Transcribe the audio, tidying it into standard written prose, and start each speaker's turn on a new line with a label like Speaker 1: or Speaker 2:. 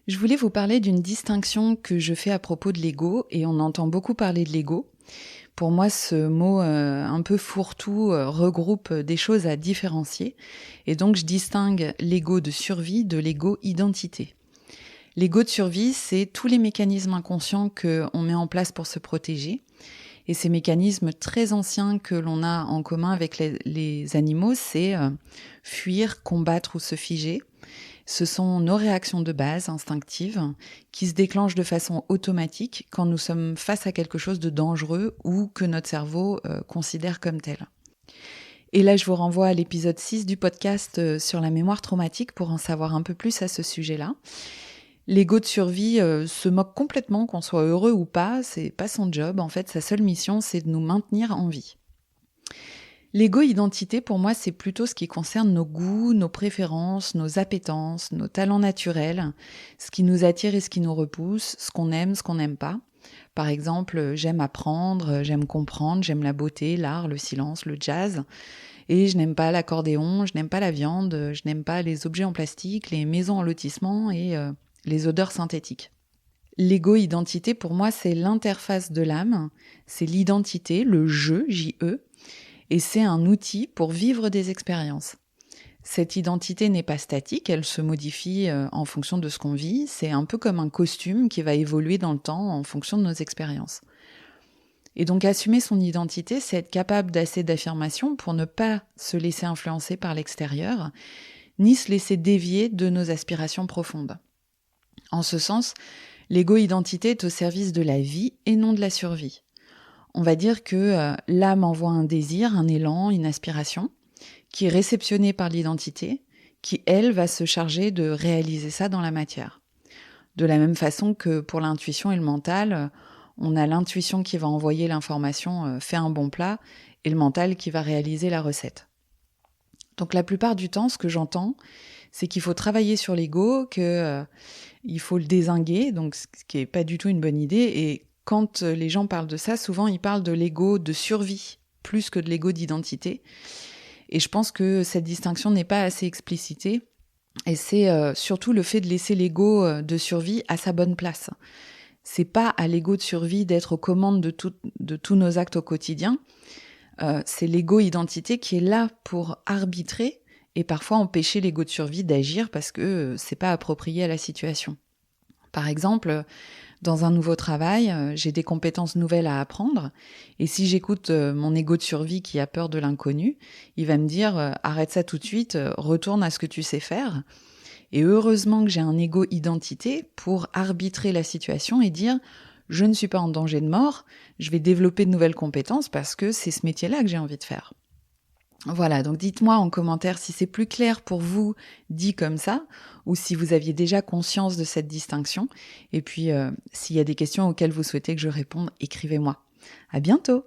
Speaker 1: Je voulais vous parler d'une distinction que je fais à propos de l'ego, et on entend beaucoup parler de l'ego. Pour moi, ce mot un peu fourre-tout regroupe des choses à différencier, et donc je distingue l'ego de survie de l'ego identité. L'ego de survie, c'est tous les mécanismes inconscients qu'on met en place pour se protéger, et ces mécanismes très anciens que l'on a en commun avec les animaux, c'est fuir, combattre ou se figer. Ce sont nos réactions de base, instinctives, qui se déclenchent de façon automatique quand nous sommes face à quelque chose de dangereux ou que notre cerveau considère comme tel. Et là, je vous renvoie à l'épisode 6 du podcast sur la mémoire traumatique pour en savoir un peu plus à ce sujet-là. L'ego de survie se moque complètement qu'on soit heureux ou pas, c'est pas son job. En fait, sa seule mission, c'est de nous maintenir en vie. L'ego identité, pour moi, c'est plutôt ce qui concerne nos goûts, nos préférences, nos appétences, nos talents naturels, ce qui nous attire et ce qui nous repousse, ce qu'on aime, ce qu'on n'aime pas. Par exemple, j'aime apprendre, j'aime comprendre, j'aime la beauté, l'art, le silence, le jazz. Et je n'aime pas l'accordéon, je n'aime pas la viande, je n'aime pas les objets en plastique, les maisons en lotissement et les odeurs synthétiques. L'ego identité, pour moi, c'est l'interface de l'âme, c'est l'identité, le je, J-E, et c'est un outil pour vivre des expériences. Cette identité n'est pas statique, elle se modifie en fonction de ce qu'on vit, c'est un peu comme un costume qui va évoluer dans le temps en fonction de nos expériences. Et donc assumer son identité, c'est être capable d'assez d'affirmation pour ne pas se laisser influencer par l'extérieur, ni se laisser dévier de nos aspirations profondes. En ce sens, l'ego-identité est au service de la vie et non de la survie. On va dire que l'âme envoie un désir, un élan, une aspiration, qui est réceptionné par l'identité, qui, elle, va se charger de réaliser ça dans la matière. De la même façon que pour l'intuition et le mental, on a l'intuition qui va envoyer l'information « fais un bon plat » et le mental qui va réaliser la recette. Donc la plupart du temps, ce que j'entends, c'est qu'il faut travailler sur l'ego, qu'il faut le dézinguer, donc ce qui n'est pas du tout une bonne idée. Et quand les gens parlent de ça, souvent ils parlent de l'ego de survie, plus que de l'ego d'identité. Et je pense que cette distinction n'est pas assez explicitée. Et c'est surtout le fait de laisser l'ego de survie à sa bonne place. C'est pas à l'ego de survie d'être aux commandes de tous nos actes au quotidien. C'est l'ego identité qui est là pour arbitrer et parfois empêcher l'ego de survie d'agir parce que c'est pas approprié à la situation. Par exemple, dans un nouveau travail, j'ai des compétences nouvelles à apprendre et si j'écoute mon ego de survie qui a peur de l'inconnu, il va me dire arrête ça tout de suite, retourne à ce que tu sais faire. Et heureusement que j'ai un ego identité pour arbitrer la situation et dire je ne suis pas en danger de mort, je vais développer de nouvelles compétences parce que c'est ce métier-là que j'ai envie de faire. Voilà, donc dites-moi en commentaire si c'est plus clair pour vous dit comme ça ou si vous aviez déjà conscience de cette distinction. Et puis, s'il y a des questions auxquelles vous souhaitez que je réponde, écrivez-moi. À bientôt!